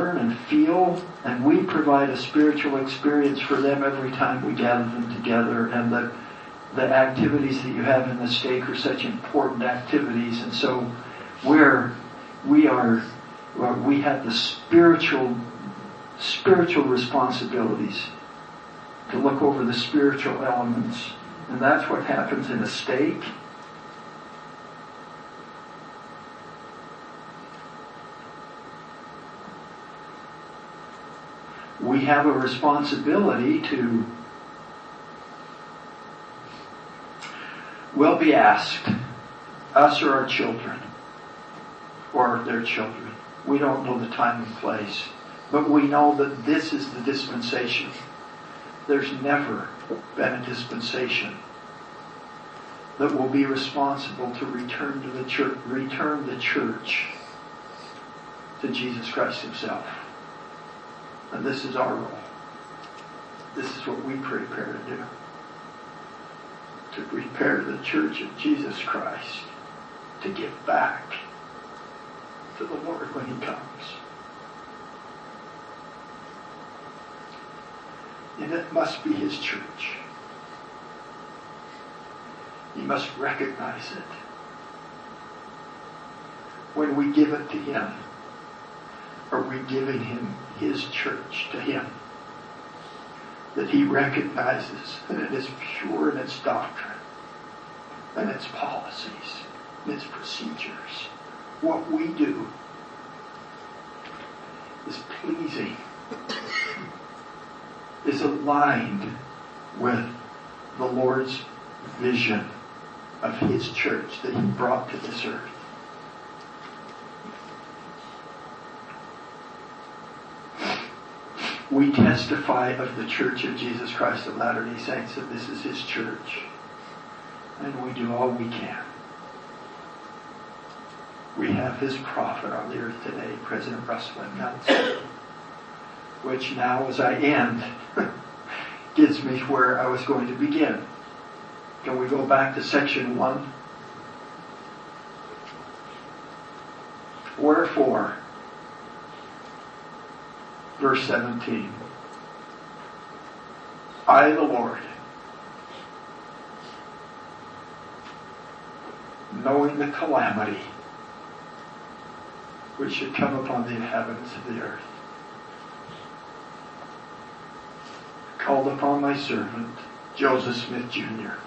learn and feel, and we provide a spiritual experience for them every time we gather them together. And the activities that you have in the stake are such important activities. And so we have the spiritual responsibilities to look over the spiritual elements. And that's what happens in a stake. We have a responsibility to, will be asked, us or our children, or their children. We don't know the time and place, but we know that this is the dispensation. There's never been a dispensation that will be responsible to return the church to Jesus Christ Himself. And this is our role. This is what we prepare to do. To prepare the church of Jesus Christ to give back to the Lord when He comes. And it must be His church. He must recognize it. When we give it to Him, are we giving Him His church to Him? That He recognizes that it is pure in its doctrine, and its policies, and its procedures. What we do is pleasing, is aligned with the Lord's vision of His church that He brought to this earth. We testify of the Church of Jesus Christ of Latter-day Saints that this is His church. And we do all we can. We have His prophet on the earth today, President Russell M. Nelson, which now as I end gets me to where I was going to begin. Can we go back to section 1? Wherefore, verse 17, I, the Lord, knowing the calamity which should come upon the inhabitants of the earth, called upon my servant, Joseph Smith Jr.,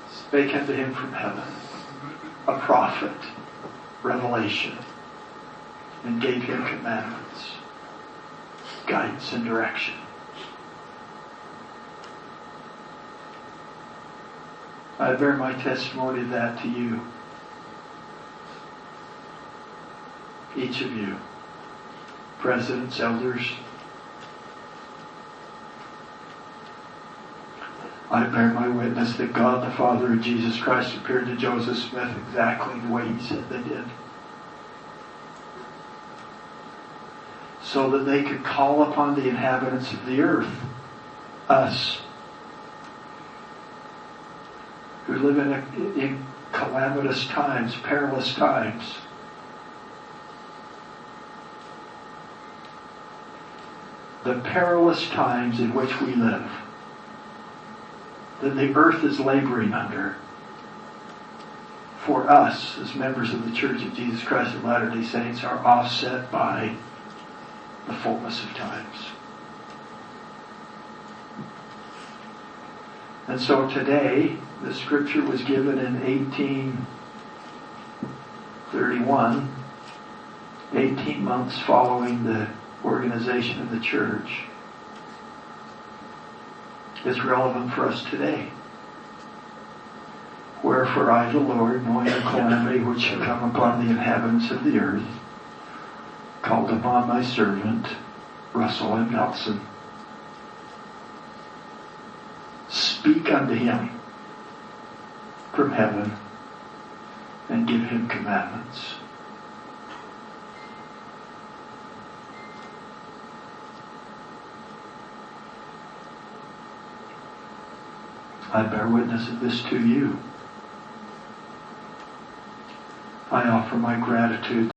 spake unto him from heaven a prophet, revelation, and gave him commandments, guidance, and direction. I bear my testimony of that to you, each of you, presidents, elders. I bear my witness that God the Father and Jesus Christ appeared to Joseph Smith exactly the way He said they did, so that they could call upon the inhabitants of the earth, us, who live in calamitous times, perilous times, the perilous times in which we live, that the earth is laboring under, for us as members of the Church of Jesus Christ of Latter-day Saints are offset by the fullness of times. And so today, the scripture was given in 1831, 18 months following the organization of the church. It's relevant for us today. Wherefore I, the Lord, knowing the calamity which shall come upon the inhabitants of the earth, called upon my servant, Russell M. Nelson, speak unto him from heaven and give him commandments. I bear witness of this to you. I offer my gratitude